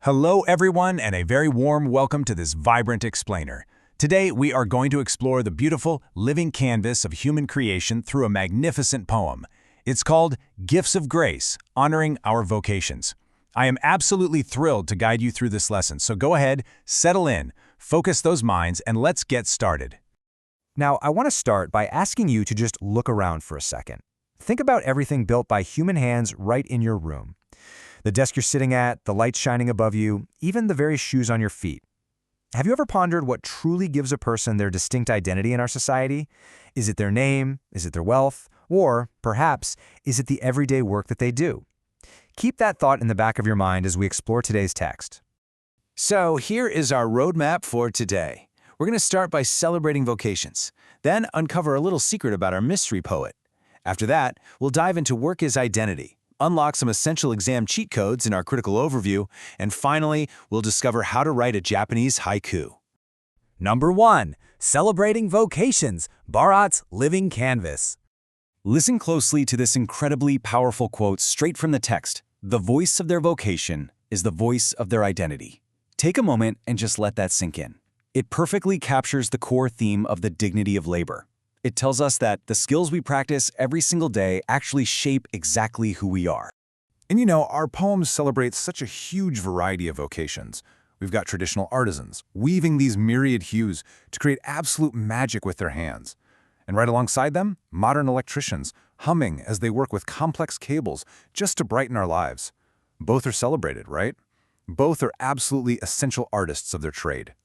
Hello everyone and a very warm welcome to this vibrant explainer. Today we are going to explore the beautiful, living canvas of human creation through a magnificent poem. It's called Gifts of Grace, Honoring Our Vocations. I am absolutely thrilled to guide you through this lesson, so go ahead, settle in, focus those minds, and let's get started. Now, I want to start by asking you to just look around for a second. Think about everything built by human hands right in your room. The desk you're sitting at, the lights shining above you, even the very shoes on your feet. Have you ever pondered what truly gives a person their distinct identity in our society? Is it their name? Is it their wealth? Or, perhaps, is it the everyday work that they do? Keep that thought in the back of your mind as we explore today's text. So here is our roadmap for today. We're going to start by celebrating vocations, then uncover a little secret about our mystery poet. After that, we'll dive into work as identity, unlock some essential exam cheat codes in our critical overview, and finally, we'll discover how to write a Japanese haiku. Number 1. Celebrating Vocations, Bharat's Living Canvas. Listen closely to this incredibly powerful quote straight from the text. The voice of their vocation is the voice of their identity. Take a moment and just let that sink in. It perfectly captures the core theme of the dignity of labor. It tells us that the skills we practice every single day actually shape exactly who we are. And you know, our poems celebrate such a huge variety of vocations. We've got traditional artisans, weaving these myriad hues to create absolute magic with their hands. And right alongside them, modern electricians, humming as they work with complex cables just to brighten our lives. Both are celebrated, right? Both are absolutely essential artists of their trade.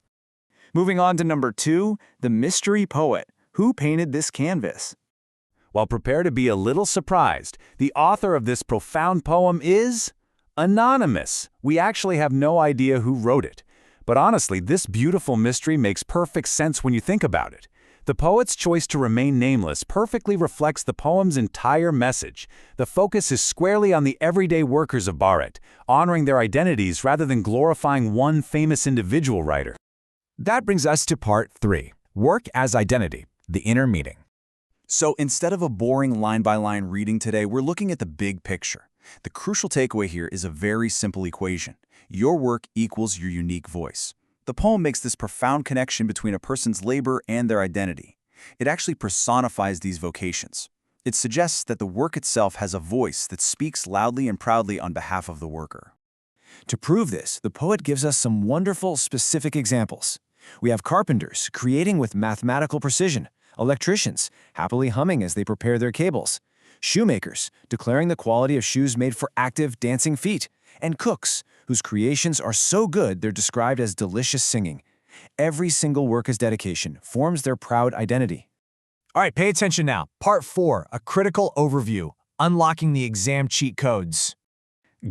Moving on to number 2, the mystery poet. Who painted this canvas? Well, prepare to be a little surprised. The author of this profound poem is anonymous. We actually have no idea who wrote it. But honestly, this beautiful mystery makes perfect sense when you think about it. The poet's choice to remain nameless perfectly reflects the poem's entire message. The focus is squarely on the everyday workers of Bharat, honoring their identities rather than glorifying one famous individual writer. That brings us to part 3, Work as Identity, the inner meaning. So instead of a boring line-by-line reading today, we're looking at the big picture. The crucial takeaway here is a very simple equation. Your work equals your unique voice. The poem makes this profound connection between a person's labor and their identity. It actually personifies these vocations. It suggests that the work itself has a voice that speaks loudly and proudly on behalf of the worker. To prove this, the poet gives us some wonderful, specific examples. We have carpenters creating with mathematical precision, electricians happily humming as they prepare their cables, shoemakers declaring the quality of shoes made for active, dancing feet, and cooks whose creations are so good they're described as delicious singing. Every single worker's dedication forms their proud identity. All right, pay attention now. Part 4, a critical overview, unlocking the exam cheat codes.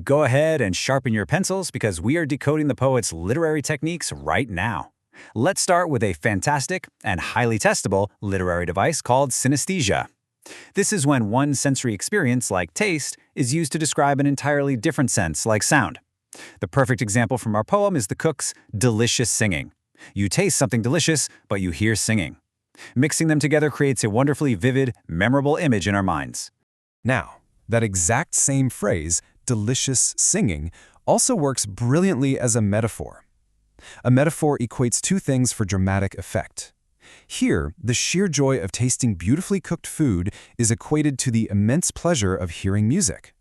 Go ahead and sharpen your pencils because we are decoding the poet's literary techniques right now. Let's start with a fantastic and highly testable literary device called synesthesia. This is when one sensory experience, like taste, is used to describe an entirely different sense, like sound. The perfect example from our poem is the cook's delicious singing. You taste something delicious, but you hear singing. Mixing them together creates a wonderfully vivid, memorable image in our minds. Now, that exact same phrase, delicious singing, also works brilliantly as a metaphor. A metaphor equates two things for dramatic effect. Here, the sheer joy of tasting beautifully cooked food is equated to the immense pleasure of hearing music.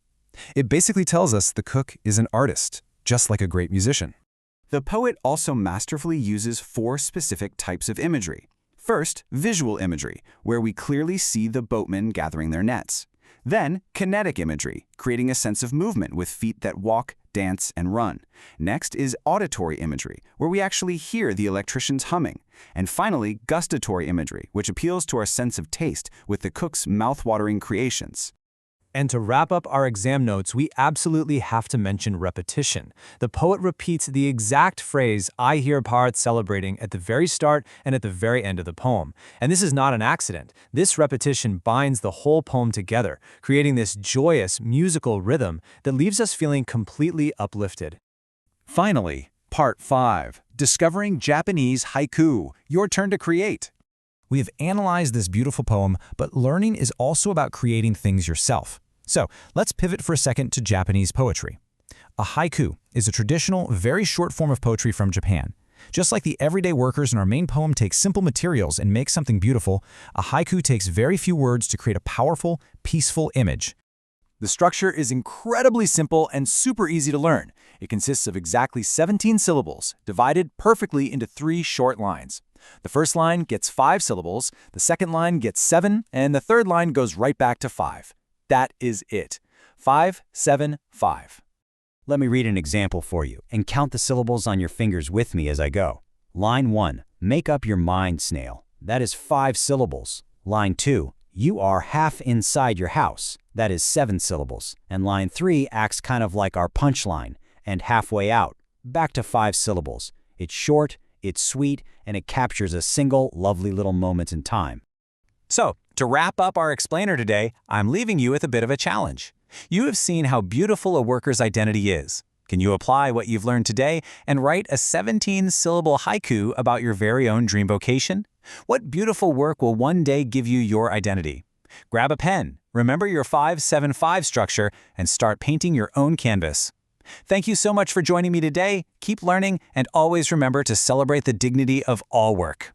It basically tells us the cook is an artist, just like a great musician. The poet also masterfully uses 4 specific types of imagery. First, visual imagery, where we clearly see the boatmen gathering their nets. Then, kinetic imagery, creating a sense of movement with feet that walk, dance, and run. Next is auditory imagery, where we actually hear the electricians humming. And finally, gustatory imagery, which appeals to our sense of taste with the cook's mouth-watering creations. And to wrap up our exam notes, we absolutely have to mention repetition. The poet repeats the exact phrase, "I hear Bharat" celebrating at the very start and at the very end of the poem. And this is not an accident. This repetition binds the whole poem together, creating this joyous musical rhythm that leaves us feeling completely uplifted. Finally, part 5, discovering Japanese haiku. Your turn to create. We have analyzed this beautiful poem, but learning is also about creating things yourself. So let's pivot for a second to Japanese poetry. A haiku is a traditional, very short form of poetry from Japan. Just like the everyday workers in our main poem take simple materials and make something beautiful, a haiku takes very few words to create a powerful, peaceful image. The structure is incredibly simple and super easy to learn. It consists of exactly 17 syllables, divided perfectly into 3 short lines. The first line gets 5 syllables, the second line gets 7, and the third line goes right back to 5. That is it. 5, 7, 5. Let me read an example for you, and count the syllables on your fingers with me as I go. Line 1, make up your mind, snail. That is 5 syllables. Line 2, you are half inside your house. That is 7 syllables. And line 3 acts kind of like our punchline, and halfway out, back to 5 syllables. It's short, it's sweet, and it captures a single lovely little moment in time. So, to wrap up our explainer today, I'm leaving you with a bit of a challenge. You have seen how beautiful a worker's identity is. Can you apply what you've learned today and write a 17-syllable haiku about your very own dream vocation? What beautiful work will one day give you your identity? Grab a pen, remember your 5-7-5 structure, and start painting your own canvas. Thank you so much for joining me today. Keep learning, and always remember to celebrate the dignity of all work.